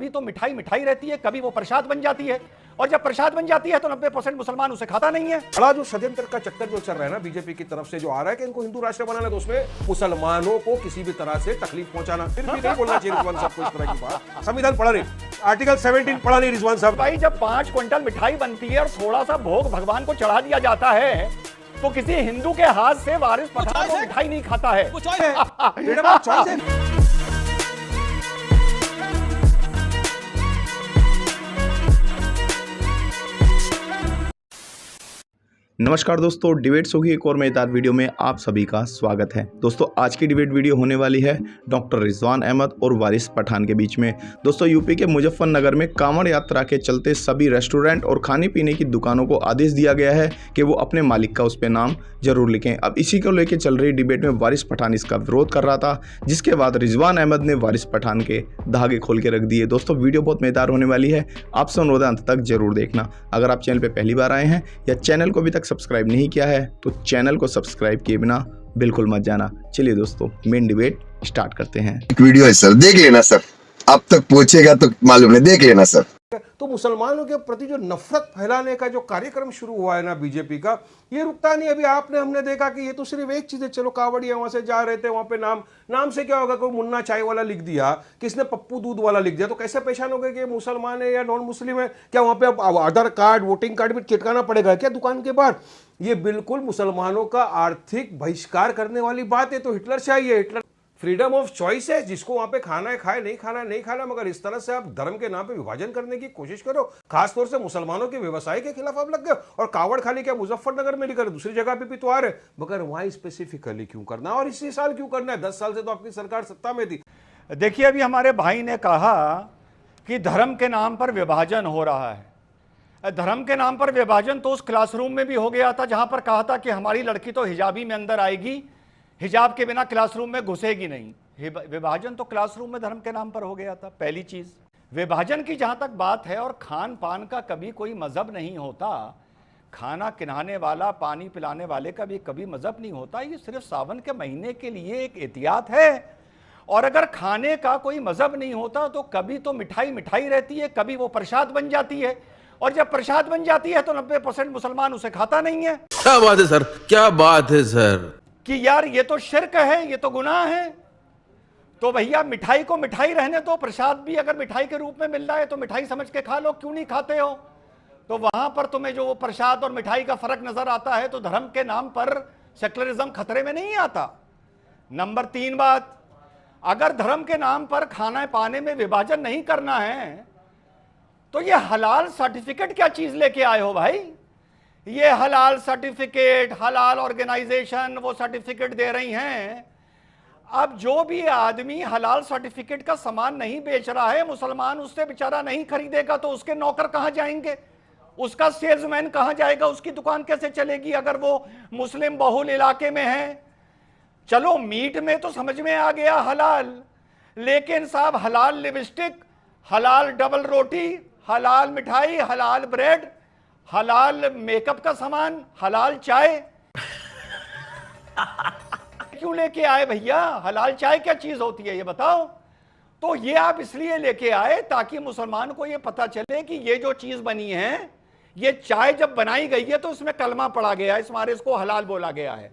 कभी तो मिठाई मिठाई रहती है, कभी वो प्रसाद बन जाती है, और जब प्रसाद बन जाती है तो 90% मुसलमान उसे खाता नहीं है। बड़ा जो षड्यंत्र का चक्कर जो चल रहा है ना बीजेपी की तरफ से जो आ रहा है कि इनको हिंदू राष्ट्र बनाना, तो उसमें मुसलमानों को किसी भी तरह से तकलीफ पहुंचाना, फिर भी नहीं बोलना चाहिए रिजवान साहब को इस तरह की बात। संविधान पढ़ा नहीं, आर्टिकल 17 पढ़ा नहीं रिजवान साहब। भाई जब 5 क्विंटल मिठाई बनती है और थोड़ा सा भोग भगवान को चढ़ा दिया जाता है, तो किसी हिंदू के हाथ से वारिस पठान वो मिठाई नहीं खाता है। नमस्कार दोस्तों, डिबेट्स होगी एक और मजेदार वीडियो में आप सभी का स्वागत है। दोस्तों आज की डिबेट वीडियो होने वाली है डॉक्टर रिजवान अहमद और वारिस पठान के बीच में। दोस्तों यूपी के मुजफ्फरनगर में कांवड़ यात्रा के चलते सभी रेस्टोरेंट और खाने पीने की दुकानों को आदेश दिया गया है कि वो अपने मालिक का उस पर नाम जरूर लिखें। अब इसी को लेकर चल रही डिबेट में वारिस पठान इसका विरोध कर रहा था, जिसके बाद रिजवान अहमद ने वारिस पठान के धागे खोल के रख दिए। दोस्तों वीडियो बहुत मजेदार होने वाली है, आपसे अनुरोध है अंत तक जरूर देखना। अगर आप चैनल पर पहली बार आए हैं या चैनल को अभी तक सब्सक्राइब नहीं किया है तो चैनल को सब्सक्राइब किए बिना बिल्कुल मत जाना। चलिए दोस्तों मेन डिबेट स्टार्ट करते हैं। एक वीडियो है सर, देख लेना सर, अब तक पहुंचेगा तो मालूम नहीं, देख लेना सर। तो मुसलमानों के प्रति जो नफरत फैलाने का जो कार्यक्रम शुरू हुआ है ना बीजेपी का, ये रुकता नहीं। अभी हमने देखा कि ये तो सिर्फ एक चीज है, चलो कावड़िया वहां से जा रहे थे, वहां पे नाम से क्या होगा, कोई मुन्ना चाय वाला लिख दिया, किसने पप्पू दूध वाला लिख दिया, तो कैसे पहचान होगा कि मुसलमान है या नॉन मुस्लिम है? क्या वहां पे अब आधार कार्ड वोटिंग कार्ड भी चिटकाना पड़ेगा क्या दुकान के बाहर? ये बिल्कुल मुसलमानों का आर्थिक बहिष्कार करने वाली बात है। तो हिटलर चाहिए, हिटलर फ्रीडम ऑफ चॉइस है, जिसको वहां पे खाना है खाए, नहीं खाना नहीं खाना, मगर इस तरह से आप धर्म के नाम पे विभाजन करने की कोशिश करो। खासतौर से मुसलमानों के व्यवसाय के खिलाफ आप लग गए। और कावड़ खाली क्या मुजफ्फरनगर में लिखा, दूसरी जगह पे भी तो आ रहे, मगर वहां स्पेसिफिकली क्यों करना, और इसी साल क्यों करना है? 10 साल से तो आपकी सरकार सत्ता में थी। देखिए अभी हमारे भाई ने कहा कि धर्म के नाम पर विभाजन हो रहा है। धर्म के नाम पर विभाजन तो उस क्लासरूम में भी हो गया था जहां पर कहा था कि हमारी लड़की तो हिजाबी में अंदर आएगी, हिजाब के बिना क्लासरूम में घुसेगी नहीं। विभाजन तो क्लासरूम में धर्म के नाम पर हो गया था। पहली चीज, विभाजन की जहां तक बात है, और खान पान का कभी कोई मजहब नहीं होता, खाना खिलाने वाला पानी पिलाने वाले का भी कभी मजहब नहीं होता। ये सिर्फ सावन के महीने के लिए एक एहतियात है। और अगर खाने का कोई मजहब नहीं होता तो कभी तो मिठाई मिठाई रहती है, कभी वो प्रसाद बन जाती है, और जब प्रसाद बन जाती है तो 90% मुसलमान उसे खाता नहीं है। क्या बात है सर, क्या बात है सर, कि यार ये तो शिर्क है, ये तो गुनाह है। तो भैया मिठाई को मिठाई रहने दो, प्रसाद भी अगर मिठाई के रूप में मिल रहा है तो मिठाई समझ के खा लो, क्यों नहीं खाते हो? तो वहां पर तुम्हें जो प्रसाद और मिठाई का फर्क नजर आता है, तो धर्म के नाम पर सेक्युलरिज्म खतरे में नहीं आता। नंबर 3 बात, अगर धर्म के नाम पर खाना पाने में विभाजन नहीं करना है तो ये हलाल सर्टिफिकेट क्या चीज लेके आए हो भाई? ये हलाल सर्टिफिकेट, हलाल ऑर्गेनाइजेशन वो सर्टिफिकेट दे रही हैं। अब जो भी आदमी हलाल सर्टिफिकेट का सामान नहीं बेच रहा है, मुसलमान उससे बेचारा नहीं खरीदेगा, तो उसके नौकर कहां जाएंगे, उसका सेल्समैन कहां जाएगा, उसकी दुकान कैसे चलेगी अगर वो मुस्लिम बहुल इलाके में है? चलो मीट में तो समझ में आ गया हलाल, लेकिन साहब हलाल लिपस्टिक, हलाल डबल रोटी, हलाल मिठाई, हलाल ब्रेड, हलाल मेकअप का सामान, हलाल चाय क्यों लेके आए भैया? हलाल चाय क्या चीज होती है ये बताओ। तो ये आप इसलिए लेके आए ताकि मुसलमान को ये पता चले कि ये जो चीज बनी है, ये चाय जब बनाई गई है तो इसमें कलमा पड़ा गया है, इस मारे इसको हलाल बोला गया है।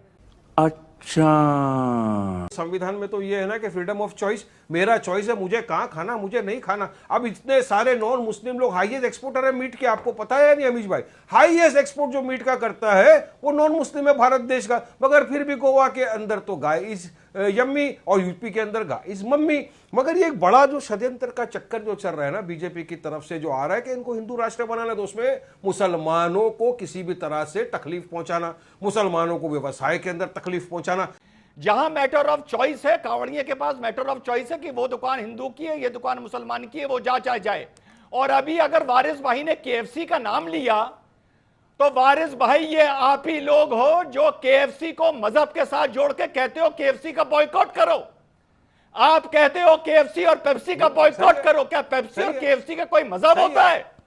अच्छा संविधान में तो ये है ना कि फ्रीडम ऑफ चॉइस, मेरा चॉइस है, मुझे कहाँ खाना मुझे नहीं खाना। अब इतने सारे नॉन मुस्लिम लोग हाईएस्ट एक्सपोर्टर है मीट के, आपको पता है नहीं अमीश भाई? हाईएस्ट एक्सपोर्ट जो मीट का करता है वो नॉन मुस्लिम है भारत देश का, मगर फिर भी गोवा के अंदर तो गाय इज यम्मी और यूपी के अंदर गाय इज मम्मी। मगर ये एक बड़ा जो षड्यंत्र का चक्कर जो चल रहा है ना बीजेपी की तरफ से जो आ रहा है कि इनको हिंदू राष्ट्र बनाना, तो उसमें मुसलमानों को किसी भी तरह से तकलीफ पहुंचाना, मुसलमानों को व्यवसाय के अंदर तकलीफ पहुंचाना। जहां मैटर ऑफ चॉइस है, कावड़िए के पास मैटर ऑफ चॉइस है कि वो दुकान हिंदू की है, ये दुकान मुसलमान की है, वो जा चाहे जाए। और अभी अगर वारिस भाई ने केएफसी का नाम लिया तो वारिस भाई ये आप ही लोग हो जो केएफसी को मजहब के साथ जोड़ के कहते हो केएफसी का बॉयकॉट करो। आप कहते हो केएफसी और पेप्सी का बॉयकॉट करो। क्या पेप्सी और केएफसी का कोई मजहब होता है?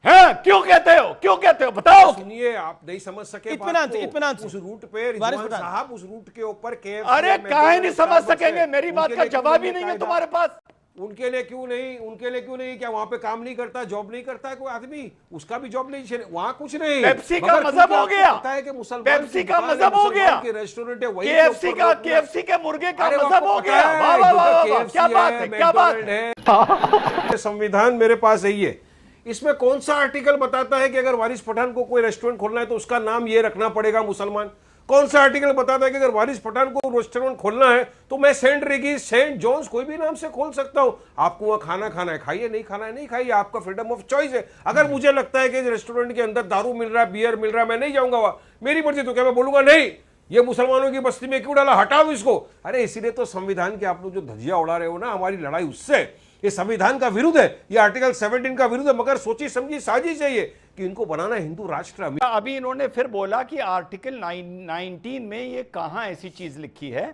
क्यों कहते हो, क्यों कहते हो बताओ? सुनिए, आप नहीं समझ सके इत्मीनान उस रूट पे रिजवान साहब उस रूट के ऊपर अरे काहे नहीं समझ सकेंगे? मेरी बात का जवाब ही नहीं है तुम्हारे पास। उनके लिए क्यों नहीं? क्या वहां पे काम नहीं करता, जॉब नहीं करता है कोई आदमी? उसका भी जॉब नहीं, वहां कुछ नहीं। पेप्सी का मजहब हो गया, पता है कि मुसलमान पेप्सी का मजहब हो गया, रेस्टोरेंट है वही, केएफसी के मुर्गे का मजहब हो गया। वाह वाह वाह, क्या बात है, क्या बात है। संविधान मेरे पास यही है, इसमें कौन सा आर्टिकल बताता है कि अगर वारिस पठान को कोई रेस्टोरेंट खोलना है तो उसका नाम ये रखना पड़ेगा मुसलमान? कौन सा आर्टिकल बताता है कि अगर वारिस पठान को रेस्टोरेंट खोलना है तो मैं सेंट रेगिस, सेंट जॉन्स कोई भी नाम से खोल सकता हूं? आपको वहां खाना है खाइए, नहीं खाना है नहीं खाइए, आपका फ्रीडम ऑफ चॉइस है। अगर मुझे लगता है कि रेस्टोरेंट के अंदर दारू मिल रहा है, बियर मिल रहा है, मैं नहीं जाऊंगा वहां, मेरी मर्जी, तो क्या मैं बोलूंगा नहीं ये मुसलमानों की बस्ती में क्यों डाला, हटाओ इसको? अरे इसीलिए तो संविधान के आप लोग जो धज्जियां उड़ा रहे हो ना, हमारी लड़ाई उससे, ये संविधान का विरुद्ध है, ये आर्टिकल 17 का विरुद्ध है, मगर सोची समझी साजिश है ये कि इनको बनाना हिंदू राष्ट्र। अभी इन्होंने फिर बोला कि आर्टिकल 19 में ये कहां ऐसी चीज लिखी है।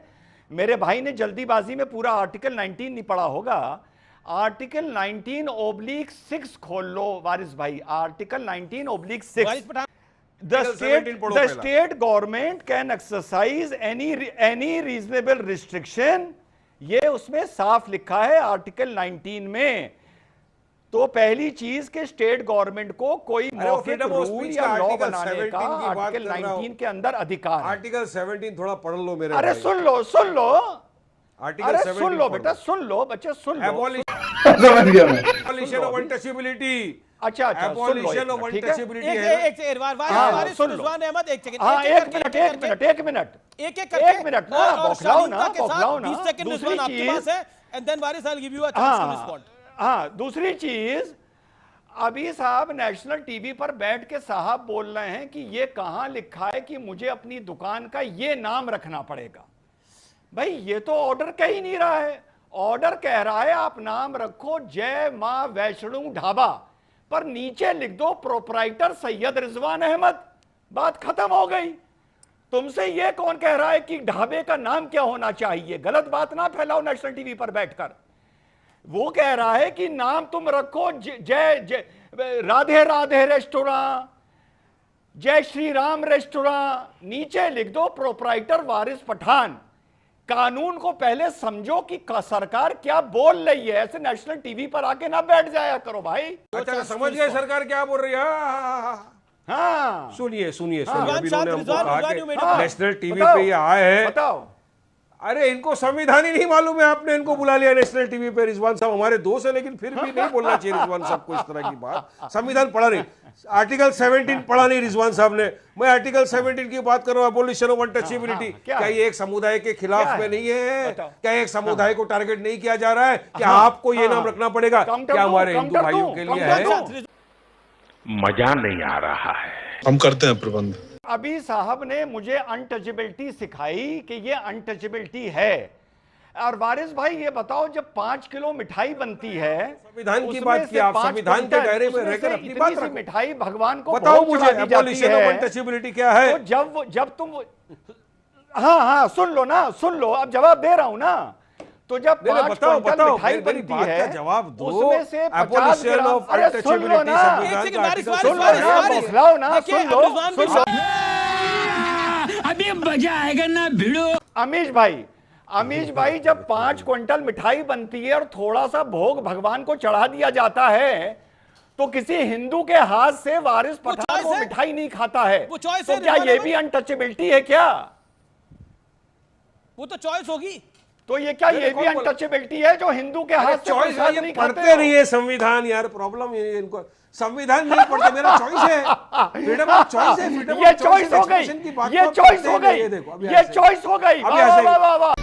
मेरे भाई ने जल्दीबाजी में पूरा आर्टिकल 19 नहीं पढ़ा होगा। आर्टिकल 19/6 खोल लो वारिस भाई, article 19/6। The state government can exercise any reasonable restriction, ये उसमें साफ लिखा है आर्टिकल 19 में। तो पहली चीज के स्टेट गवर्नमेंट को कोई मौखिक रूल या लॉ बनाने का आर्टिकल 19 के अंदर अधिकार। आर्टिकल 17 थोड़ा पढ़ लो मेरे अरे भाई। सुन लो आर्टिकल 17 सुन लो बेटा, सुन लो बच्चे, सुन लो। समझ गया मैं। Abolition of untouchability। अच्छा Abolition of ठीक है। untouchability है। एक सुन लो। रिजवान अहमद, एक सेकंड, हाँ, एक मिनट एक मिनट ना, बौखलाओ ना। 20 सेकंड दूसरी रिजवान आपके चीज, पास है, and then whereas I will give you a chance to respond. हाँ, दूसरी चीज, अभी साहब नेशनल टीवी पर बैठ के साहब बोल रहे हैं कि ये कहां लिखा है कि मुझे अपनी दुकान का ये नाम रखना पड़ेगा। भाई ये तो ऑर्डर कह ही नहीं रहा है। ऑर्डर कह रहा है आप नाम रखो जय मां वैष्णो ढाबा, पर नीचे लिख दो प्रोपराइटर सैयद रिजवान अहमद, बात खत्म हो गई। तुमसे ये कौन कह रहा है कि ढाबे का नाम क्या होना चाहिए? गलत बात ना फैलाओ नेशनल टीवी पर बैठकर। वो कह रहा है कि नाम तुम रखो जय राधे राधे रेस्टोरेंट, जय श्री राम रेस्टोरेंट, नीचे लिख दो प्रोपराइटर वारिस पठान। कानून को पहले समझो कि सरकार क्या बोल रही है। ऐसे नेशनल टीवी पर आके ना बैठ जाया करो भाई। अच्छा, समझ गए सरकार क्या बोल रही है? हाँ, सुनिए रिजवान अभी शांत, इन्होंने हमको रिजवान, कहा रिजवान, कि you made a- national TV बताओ, पे ये आए हैं। बताओ। अरे इनको संविधान ही नहीं मालूम है, आपने इनको बुला लिया नेशनल टीवी पे। रिजवान साहब हमारे दोस्त है, लेकिन फिर भी नहीं बोलना चाहिए रिजवान साहब को इस तरह की बात। संविधान पढ़ा नहीं, आर्टिकल 17 पढ़ा नहीं रिजवान साहब ने। मैं आर्टिकल 17 की बात कर रहा हूँ, एबोलिशन ऑफ अनटचेबिलिटी। क्या ये एक समुदाय के खिलाफ में नहीं है? क्या एक समुदाय को टारगेट नहीं किया जा रहा है? क्या आपको ये नाम रखना पड़ेगा? क्या हमारे हिंदू भाइयों के लिए है? मजा नहीं आ रहा है। हम करते हैं प्रबंध। अभी साहब ने मुझे अनटचेबिलिटी सिखाई कि ये अनटचेबिलिटी है। और वारिस भाई ये बताओ, जब 5 किलो मिठाई बनती है, संविधान की उसमें बात से की आप, 5 संविधान के क्विंटल, दायरे में उसमें रहकर से अपनी इतनी बात सी रखो। मिठाई भगवान को बताओ भोग मुझे चढ़ा दी जाती एबोलिशन ऑफ है। अनटचेबिलिटी क्या है? तो जब तुम, हाँ सुन लो ना, सुन लो, अब जवाब दे रहा हूं ना। तो जब 5 क्विंटल मिठाई बनती है, जवाब दो। उसमें से 50 एबोलिशन ग्राम, ऑफ अरे सुन लो ना, संविधान एक का वारिस, आर्टिकल सुन लो ना, बौखलाओ ना, सुन लो। अभी मजा आएगा ना भिड़ो। अमीश भाई जब 5 क्विंटल मिठाई बनती है और थोड़ा सा भोग भगवान को चढ़ा दिया जाता है, तो किसी हिंदू के हाथ से वारिस पठान वो मिठाई नहीं खाता है। वो चॉइस तो है, क्या ये भी अनटचेबिलिटी है क्या? वो तो चॉइस होगी। तो ये क्या ये भी अनटचेबिलिटी है जो हिंदू के हाथ से चॉइस प्रसाद है, नहीं ये खाते पढ़ते हो? नहीं है संविधान यार, प्रॉब्लम ये इनको। संविधान नहीं पढ़ते, मेरा चॉइस है, फ्रीडम ऑफ चॉइस है, फ्रीडम ये ऑफ चॉइस हो गई, ये चॉइस हो गई, ये चॉइस हो गई। वाह वाह वाह वाह।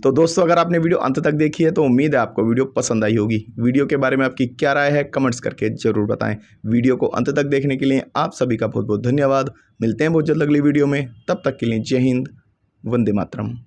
तो दोस्तों, अगर आपने वीडियो अंत तक देखी है तो उम्मीद है आपको वीडियो पसंद आई होगी। वीडियो के बारे में आपकी क्या राय है कमेंट्स करके ज़रूर बताएं। वीडियो को अंत तक देखने के लिए आप सभी का बहुत बहुत धन्यवाद। मिलते हैं बहुत जल्द अगली वीडियो में, तब तक के लिए जय हिंद, वंदे मातरम।